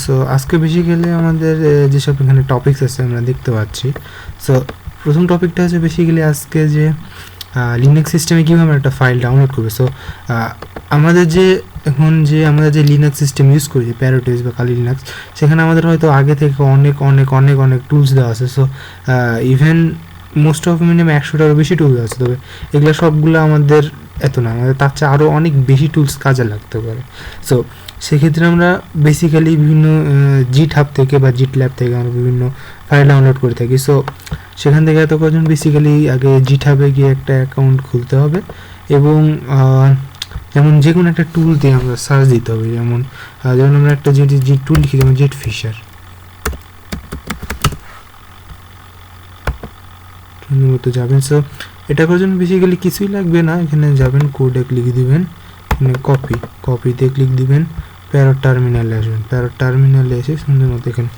So আজকে basically আমাদের যেসব এখানে টপিকস আছে আমরা দেখতে পাচ্ছি। সো প্রথম টপিকটা হচ্ছে বেসিক্যালি আজকে যে লিনাক্স সিস্টেমে কীভাবে আমরা একটা ফাইল ডাউনলোড করবো। সো আমাদের যে এখন যে আমরা যে লিনাক্স সিস্টেম ইউজ করি প্যারোটিস বা কালি লিনাক্স, সেখানে আমাদের হয়তো আগে থেকে অনেক অনেক অনেক অনেক টুলস দেওয়া আছে। So even most of minimum 100টারও বেশি টুলস আছে, তবে এগুলো সবগুলো আমাদের এত না, আমাদের তার চেয়ে আরও অনেক বেশি টুলস কাজে লাগতে পারে। সো সেক্ষেত্রে আমরা বেসিক্যালি বিভিন্ন জিট হাব থেকে বা জিট ল্যাব থেকে আমরা বিভিন্ন ফাইল ডাউনলোড করে থাকি। সো সেখান থেকে এত কজন বেসিক্যালি আগে জিট হাবে গিয়ে একটা অ্যাকাউন্ট খুলতে হবে এবং যেমন যে কোনো একটা টুল দিয়ে আমরা সার্চ দিতে হবে। যেমন আমরা একটা যে টুল লিখি, যেমন জেট ফিশার মতো যাবেন। সো এটা করার জন্য বেসিক্যালি কিছুই লাগবে না, এখানে যাবেন কোডে ক্লিক দিবেন, এখানে কপিতে ক্লিক দিবেন, প্যারো টার্মিনালে আসবেন। প্যারো টার্মিনালে এসে সুন্দর মতো এখানে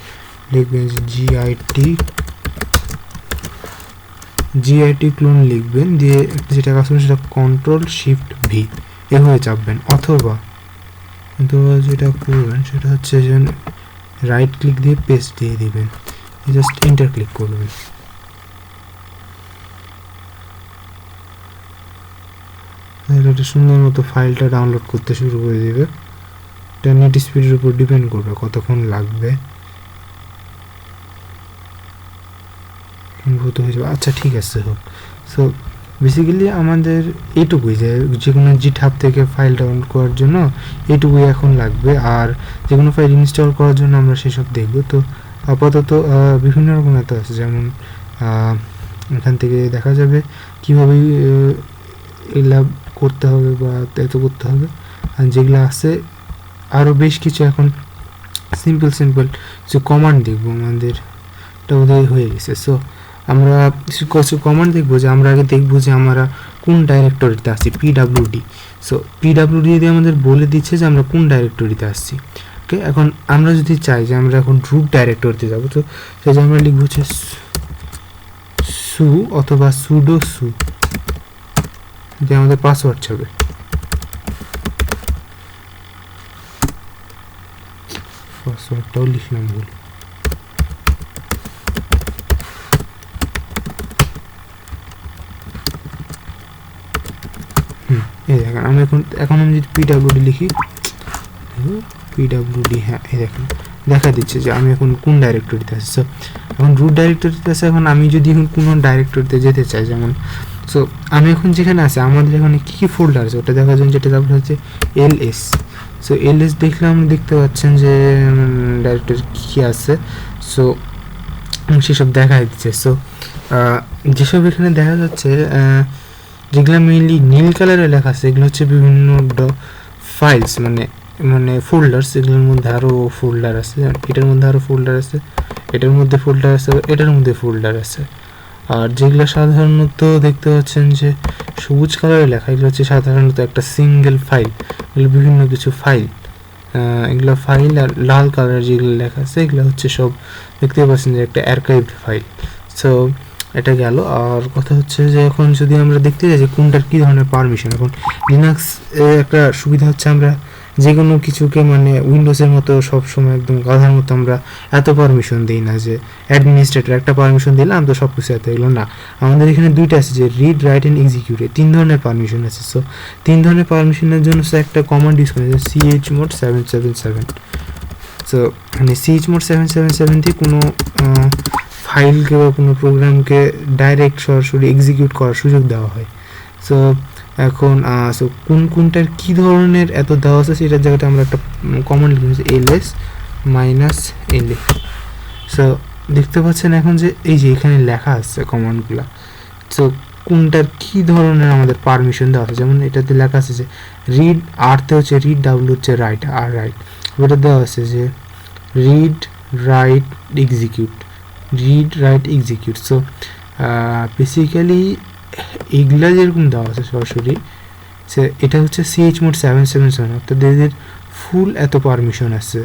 লিখবেন জিআইটি ক্লোন লিখবেন, দিয়ে যেটা কাজ করবেন সেটা Ctrl+Shift+V এভাবে চাপবেন, অথবা যেটা করবেন সেটা হচ্ছে যে রাইট ক্লিক দিয়ে পেস্ট দিয়ে দিবেন, জাস্ট এন্টার ক্লিক করবেন। এটা সুন্দর মতো ফাইলটা ডাউনলোড করতে শুরু করে দেবে। এটা নেট স্পিডের উপর ডিপেন্ড করবে কতক্ষণ লাগবে, অনুভূত হয়ে যাবে। আচ্ছা ঠিক আছে হোক। সো বেসিক্যালি আমাদের এইটুকুই, যে কোনো জিট হাব থেকে ফাইল ডাউনলোড করার জন্য এইটুকুই এখন লাগবে, আর যে কোনো ফাইল ইনস্টল করার জন্য আমরা সেসব দেখব। তো আপাতত বিভিন্ন রকম এত আছে, যেমন এখান থেকে দেখা যাবে কীভাবে এগুলা করতে হবে বা এত করতে হবে, আর যেগুলো আছে আরও বেশ কিছু এখন সিম্পল কিছু কমান্ড দেখব। আমাদের এটা বোধহয় হয়ে গেছে। সো আমরা কিছু কমান্ড দেখবো, যে আমরা আগে দেখবো যে আমরা কোন ডাইরেক্টরিতে আসছি, পিডাব্লিউডি। সো পিডাব্লিউডি দিয়ে আমাদের বলে দিচ্ছে যে আমরা কোন ডাইরেক্টরিতে আসছি। ওকে, এখন আমরা যদি চাই যে আমরা এখন রুট ডাইরেক্টরিতে যাবো, তো সেই যে আমরা লিখবো হচ্ছে সু অথবা সুডো সু, যে আমাদের পাসওয়ার্ড ছাড়বে। পাসওয়ার্ডটাও লিখলাম ভুল। এই দেখেন আমি এখন আমি যদি পিডাব্লিউডি লিখি, পিডাব্লিউডি, হ্যাঁ এই দেখেন দেখা দিচ্ছে যে আমি এখন কোন ডাইরেক্টরিতে আছি। সো এখন রুট ডাইরেক্টরিতে আছে। এখন আমি যদি এখন কোনো ডাইরেক্টরিতে যেতে চাই, যেমন সো আমি এখন যেখানে আছি আমাদের এখানে কী কী ফোল্ডার আছে ওটা দেখার জন্য যেটা তারপরে হচ্ছে এলএস। সো এলএস দেখলে আপনি দেখতে পাচ্ছেন যে ডাইরেক্টরি কী আছে। সো সেসব দেখা দিচ্ছে। সো যেসব এখানে দেখা যাচ্ছে যেগুলো মেইনলি নীল কালারে লেখা আছে, এগুলো হচ্ছে বিভিন্ন ফাইলস, মানে ফোল্ডার্স। এগুলোর মধ্যে আরও ফোল্ডার আছে, এটার মধ্যে আরও ফোল্ডার আছে, এটার মধ্যে ফোল্ডার আছে, এটার মধ্যে ফোল্ডার আছে। আর যেগুলো সাধারণত দেখতে পাচ্ছেন যে সবুজ কালারে লেখা, এগুলো হচ্ছে সাধারণত একটা সিঙ্গেল ফাইল, এগুলো বিভিন্ন কিছু ফাইল, এগুলো ফাইল। আর লাল কালার যেগুলো লেখা আছে এগুলো হচ্ছে সব দেখতে পাচ্ছেন যে একটা অ্যার্কাইভড ফাইল। সো এটা গেল। আর কথা হচ্ছে যে এখন যদি আমরা দেখতে যাই যে কোনটার কী ধরনের পারমিশন, এখন লিনাক্স একটা সুবিধা হচ্ছে আমরা যে কোনো কিছুকে উইন্ডোজের মতো সবসময় একদম গাধার মতো আমরা এত পারমিশন দিই না, যে অ্যাডমিনিস্ট্রেটর একটা পারমিশন দিলাম তো সব কিছু এত, এগুলো না। আমাদের এখানে দুইটা আছে, যে রিড, রাইট অ্যান্ড এক্সিকিউট, 3 ধরনের পারমিশন আছে। সো 3 ধরনের পারমিশনের জন্য একটা কমান্ড ইউজ করে chmod 777। সো chmod 777 দিয়ে কোনো ফাইলকে বা কোনো প্রোগ্রামকে ডাইরেক্ট সরাসরি এক্সিকিউট করার সুযোগ দেওয়া হয়। সো এখন সো কোনটার কী ধরনের এত দেওয়া আছে সেটার জায়গাটা আমরা একটা কমান্ড লিখেছি ls-la। সো দেখতে পাচ্ছেন এখন যে এই যে এখানে লেখা আছে কমান্ডগুলো, সো কোনটার কী ধরনের আমাদের পারমিশন দেওয়া আছে। যেমন এটাতে লেখা আছে যে রিড, আরতে হচ্ছে রিড, ডাব্লিউ হচ্ছে রাইট, আর রাইট ওটা দেওয়া আছে যে read, right, execute, read, right, execute. So basically এগুলা যেরকম দেওয়া আছে সরাসরি, সে এটা হচ্ছে chmod 777, অর্থাৎ এদের ফুল এত পারমিশন আছে।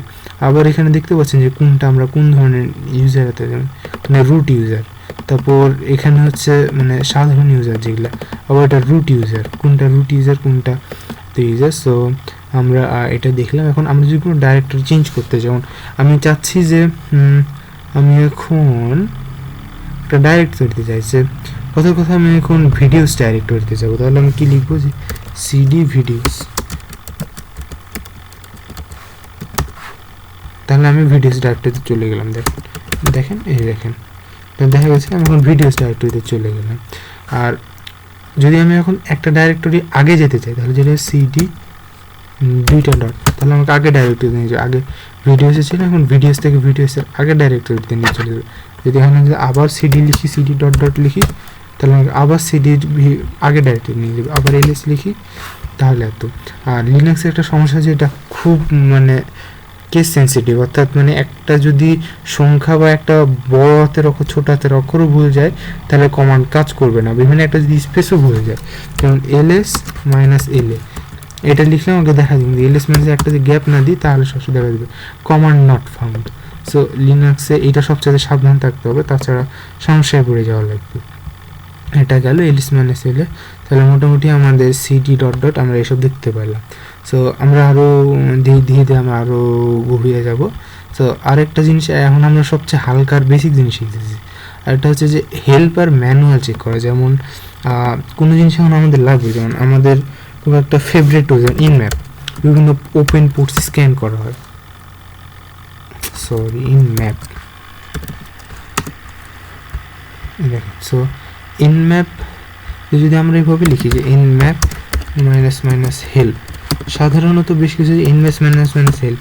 আবার এখানে দেখতে পাচ্ছেন যে কোনটা আমরা কোন ধরনের ইউজার আছে, যেমন রুট ইউজার, তারপর এখানে হচ্ছে সাধারণ ইউজার যেগুলো, আবার এটা রুট ইউজার, কোনটা রুট ইউজার কোনটা ইউজার। সো আমরা এটা দেখলাম। এখন আমরা যদি কোনো ডাইরেক্টরি চেঞ্জ করতে, যেমন আমি চাচ্ছি যে আমি এখন একটা ডাইরেক্টরিতে চাইছি, কথার কথা আমি এখন ভিডিওস ডাইরেক্টরিতে যাবো, তাহলে আমি কি লিখবো যে সিডি ভিডিওস, তাহলে আমি ভিডিওস ডাইরেক্টরিতে চলে গেলাম। দেখেন এই দেখেন দেখা গেছে আমি এখন ভিডিওস ডাইরেক্টরিতে চলে গেলাম। আর যদি আমি এখন একটা ডাইরেক্টরি আগে যেতে চাই, তাহলে যেটা সিডি দুইটা ডট, তাহলে আমাকে আগে ডাইরেক্টরিতে নিয়ে যাবে। আগে ভিডিওসে ছিল, এখন ভিডিওস থেকে ভিডিওসের আগে ডাইরেক্টরিতে নিয়ে চলে যাবে। যদি এখন আবার সিডি লিখি, সিডি ডট ডট লিখি, তাহলে আমাকে আবার সিডি আগে ডাইরেক্টরি নিয়ে যাবে। আবার এলএস লিখি, তাহলে এত। আর লিনাক্সের একটা সমস্যা, যেটা খুব মানে কেস সেন্সিটিভ, অর্থাৎ মানে একটা যদি সংখ্যা বা একটা বড় হাতের অক্ষর ছোট হাতের অক্ষরও ভুল যায়, তাহলে কমান্ড কাজ করবে না। বিভিন্ন একটা যদি স্পেসও ভুলে যায়, যেমন এলএস মাইনাস এলএ, এটা লিখলে আমাকে দেখা দিবে। এলএস মাইনাস একটা যদি গ্যাপ না দিই, তাহলে সবসময় দেখা দেবে কমান্ড নট ফাউন্ড। সো লিনাক্সে এটা সবচেয়ে সাবধান থাকতে হবে, তাছাড়া সমস্যায় পড়ে যাওয়া লাগবে। এটা গেল এলএস মাইনাস এলএ। তাহলে মোটামুটি আমাদের সিডি ডট ডট আমরা এসব দেখতে পারলাম। সো আমরা আরও ধীরে ধীরে আমরা আরও গভীরে যাব। সো আরেকটা জিনিস, এখন আমরা সবচেয়ে হালকার বেসিক জিনিস শিখতেছি। আরেকটা হচ্ছে যে হেল্প আর ম্যানুয়াল চেক করা। যেমন কোনো জিনিস এখন আমাদের লাগবে, যেমন আমাদের কোনো একটা ফেভারিট, যেমন ইনম্যাপ, বিভিন্ন ওপেন পোর্টস স্ক্যান করা হয়, সরি ইনম্যাপ দেখেন। সো ইনম্যাপ যদি আমরা এইভাবে লিখি যে ইনম্যাপ মাইনাস মাইনাস হেল্প, সাধারণত বেশ কিছু ইনম্যাপ মাইনাস মাইনাস হেল্প,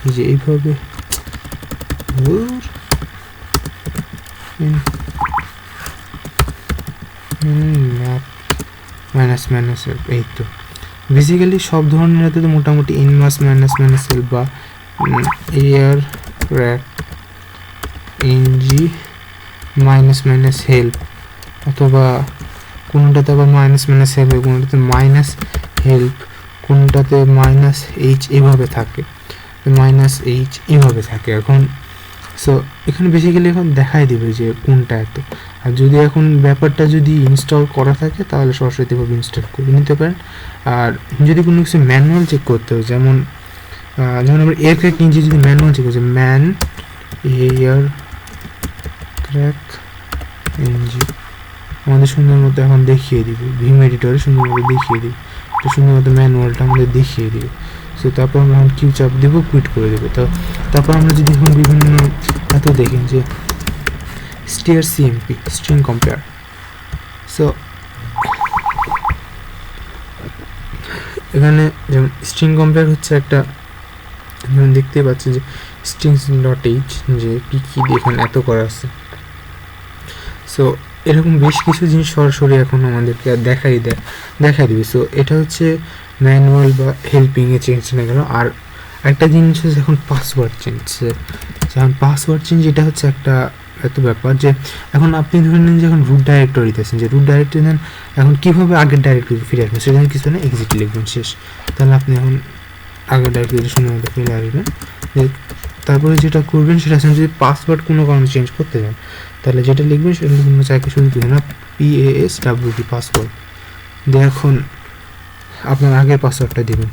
এই যে এইভাবে ইনম্যাপ মাইনাস মাইনাস হেল্প, এই তো বেসিক্যালি সব ধরনের তো মোটামুটি ইনম্যাপ মাইনাস মাইনাস হেল্প বা aircrack NG minus minus help, অথবা কোনোটাতে আবার মাইনাস মাইনাস হেল্প, কোনোটাতে মাইনাস হেল্প, কোনটাতে মাইনাস এইচ এভাবে থাকে, মাইনাস এইচ এভাবে থাকে। এখন সো এখানে বেসিক্যালি এখন দেখাই দিবে যে কোনটা এত। আর যদি এখন ব্যাপারটা যদি ইনস্টল করা থাকে, তাহলে সরাসরি এভাবে ইনস্টল করে নিতে পারেন। আর যদি কোনো কিছু ম্যানুয়াল চেক করতে হয়, যেমন আমরা এয়ার ক্র্যাক ইঞ্জিন যদি ম্যানুয়াল চেক করছে, ম্যান এয়ার ক্র্যাক ইঞ্জিন আমাদের সুন্দর মতো এখন দেখিয়ে দিবে, ভিম এডিটরে সুন্দর মতো দেখিয়ে দিবে, তো সুন্দর মতো ম্যানুয়ালটা আমাদের দেখিয়ে দিবে। সো তারপর আমরা এখন কিউ চাপ দেবো, কুইট করে দেবে। তো তারপর আমরা যদি এখন বিভিন্ন এত দেখেন যে stair CMP string compare. So এখানে যেমন স্ট্রিং কম্পেয়ার হচ্ছে একটা, যেমন দেখতে পাচ্ছি যে স্ট্রিংস ডট এইচ, যে কী কী এখানে এত করা আছে। সো এরকম বেশ কিছু জিনিস সরাসরি এখন আমাদেরকে দেখাই দিবে। সো এটা হচ্ছে ম্যানুয়াল বা হেল্পিংয়ে চেঞ্জ হয়ে গেল। আর একটা জিনিস হচ্ছে এখন পাসওয়ার্ড চেঞ্জ, যেমন পাসওয়ার্ড চেঞ্জ, এটা হচ্ছে একটা এত ব্যাপার যে এখন আপনি ধরে নিন যে এখন রুট ডাইরেক্টরিতে আছেন, যে রুট ডাইরেক্টরি নেন, এখন কীভাবে আগের ডাইরেক্টরি ফিরে আসবেন সেখানে কিছু না, এক্সিট লিখবেন, শেষ। তাহলে আপনি এখন আগের ডাইরেক্টরি সুন্দর মতো ফিরে আসবেন। তারপরে যেটা করবেন সেটা হচ্ছে যদি পাসওয়ার্ড কোনো কারণে চেঞ্জ করতে চান, তাহলে যেটা লিখবেন সেটা লিখবেন চাইকে শুরু দিবেন না PASWD পাসওয়ার্ড দিয়ে এখন আপনার আগের পাসওয়ার্ডটা দিবেন।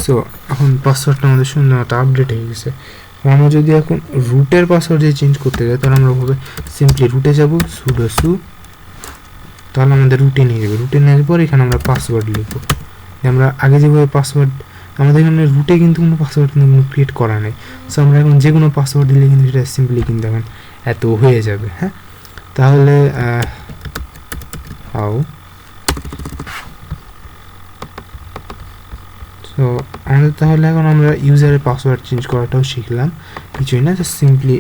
সো এখন পাসওয়ার্ডটা আমাদের সুন্দর মতো আপডেট হয়ে গেছে। আমরা যদি এখন রুটের পাসওয়ার্ড যদি চেঞ্জ করতে যাই, তাহলে আমরা ভাবে সিম্পলি রুটে যাব, সুডো সু, তাহলে আমাদের রুটে নিয়ে যাবে। রুটে নেওয়ার পর এখানে আমরা পাসওয়ার্ড লিখবো। আমরা আগে যেভাবে পাসওয়ার্ড, আমাদের এখানে রুটে কিন্তু কোনো পাসওয়ার্ড কিন্তু কোনো ক্রিয়েট করা নেই। সো আমরা এখন যে কোনো পাসওয়ার্ড দিলে কিন্তু সেটা সিম্পলি কিন্তু এখন এত হয়ে যাবে। হ্যাঁ, তাহলে হাউ, তো আমাদের তাহলে এখন আমরা ইউজারের পাসওয়ার্ড চেঞ্জ করাটাও শিখলাম, কিছুই না, জাস্ট সিম্পলি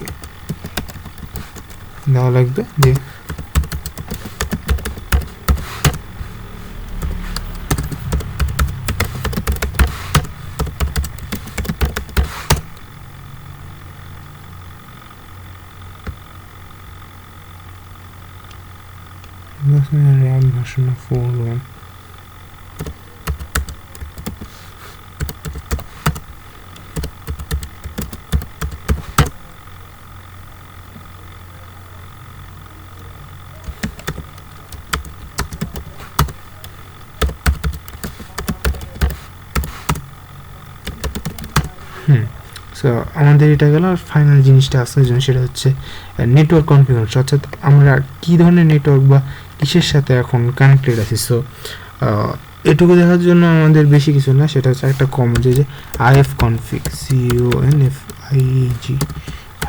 দেওয়া লাগবে যে RAM version of 4.1. সো আমাদের এটা গেল। আর ফাইনাল জিনিসটা আসার জন্য সেটা হচ্ছে নেটওয়ার্ক কনফিগারেশন, অর্থাৎ আমরা কী ধরনের নেটওয়ার্ক বা কিসের সাথে এখন কানেক্টেড আছি। সো এটুকু দেখার জন্য আমাদের বেশি কিছু না, সেটা হচ্ছে একটা কমন যে IF config, CONFIG,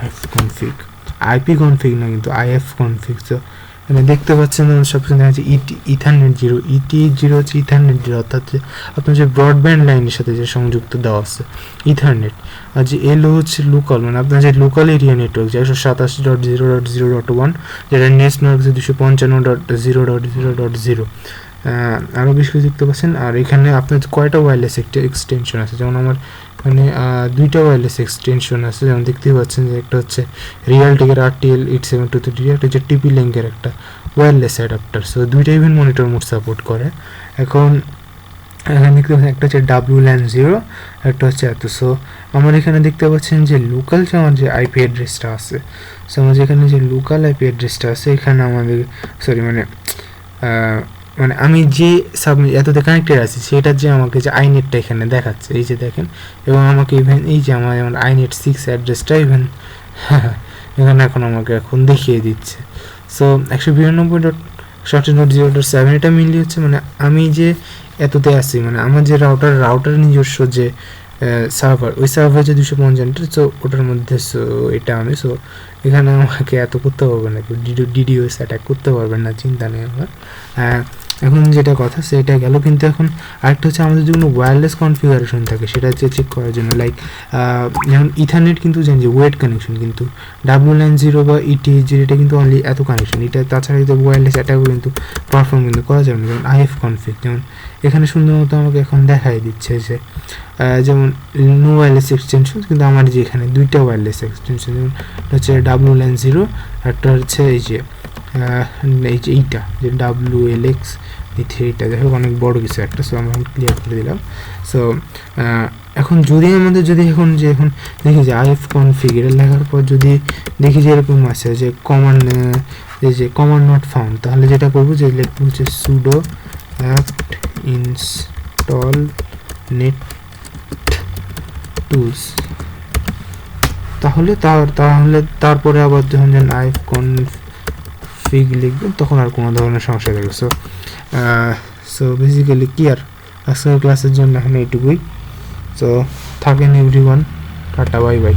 IF config, IP config না কিন্তু IF config। সো মানে দেখতে পাচ্ছেন সবসময় দেখা যাচ্ছে ইথারনেট 0, ETH 0 হচ্ছে ইথারনেট 0, অর্থাৎ আপনার যে ব্রডব্যান্ড লাইনের সাথে যে সংযুক্ত দেওয়া আছে ইথারনেট। আর যে এলো হচ্ছে লোকাল, মানে আপনার যে লোকাল এরিয়া নেটওয়ার্ক যে 127.0.0.1, যেটা নেটওয়ার্ক 255.0.0.0। আরও বেশ কিছু দেখতে পাচ্ছেন। আর এখানে আপনার কয়টা ওয়্যারলেস এক্সটেনশন আছে, যেমন আমার এখানে 2টা ওয়্যারলেস এক্সটেনশন আছে, যেমন দেখতে পাচ্ছেন যে একটা হচ্ছে রিয়ালটেকের RTL 8723, একটা হচ্ছে TP লিঙ্কের একটা ওয়্যারলেস অ্যাডাপ্টার। সো 2টা ইভেন মনিটর মোড সাপোর্ট করে। এখন এখানে দেখতে পাচ্ছেন একটা হচ্ছে WLAN 0, একটা হচ্ছে এত। সো আমার এখানে দেখতে পাচ্ছেন যে লোকাল যে আমার যে IP অ্যাড্রেসটা আছে, সো আমার যেখানে যে লোকাল IP অ্যাড্রেসটা আছে এখানে আমাদের মানে আমি যে এততে কানেক্টেড আছি সেটার যে আমাকে যে আইনেটটা এখানে দেখাচ্ছে, এই যে দেখেন, এবং আমাকে ইভেন এই যে আমার যেমন inet 6 অ্যাড্রেসটা ইভেন এখানে আমাকে এখন দেখিয়ে দিচ্ছে। সো 192.168.0.7 এটা মেনলি হচ্ছে মানে আমি যে এততে আছি, মানে আমার যে রাউটার নিজস্ব যে সার্ভার, ওই সার্ভার যে 255, সো ওটার মধ্যে সো এটা আমি সো এখানে আমাকে এত করতে পারবে না, DDoS অ্যাটাক করতে পারবেন না, চিন্তা নেই আমার। এখন যেটা কথা সেটা গেল, কিন্তু এখন আরেকটা হচ্ছে আমাদের যেগুলো ওয়্যারলেস কনফিগারেশন থাকে সেটা হচ্ছে চেক করার জন্য, লাইক যেমন ইথারনেট কিন্তু জানি যে ওয়েট কানেকশন, কিন্তু WLAN 0 বা ETH 0 এটা কিন্তু অনলি এত কানেকশন, এটা তাছাড়া কিন্তু ওয়্যারলেস অ্যাটাকও কিন্তু পারফর্ম কিন্তু করা যাবে না। যেমন IF config, যেমন এখানে সুন্দর মতো আমাকে এখন দেখাই দিচ্ছে যে যেমন নো ওয়্যারলেস এক্সটেনশন, কিন্তু আমার যে এখানে 2টা ওয়্যারলেস এক্সটেনশন, যেমন হচ্ছে WLAN 0, একটা হচ্ছে এই যে এইটা যে WLX 3টা, দেখো অনেক বড় কিছু একটা। সো আমরা ক্লিয়ার করে দিলাম। সো এখন যদি আমাদের এখন দেখি যে IF config এটা লেখার পর যদি দেখি যে এরকম আছে যে কমান্ড নট ফাউন্ড, তাহলে যেটা করবো যে লিখবো হচ্ছে sudo apt install net tools, তাহলে তারপরে আবার যখন IF config লিখবেন তখন আর কোনো ধরনের সমস্যা থাকবে। সো বেসিক্যালি ক্লিয়ার আজকের ক্লাসের জন্য এখন এইটুকুই। সো থাকেন এভরিওয়ান, টাটা, বাই বাই।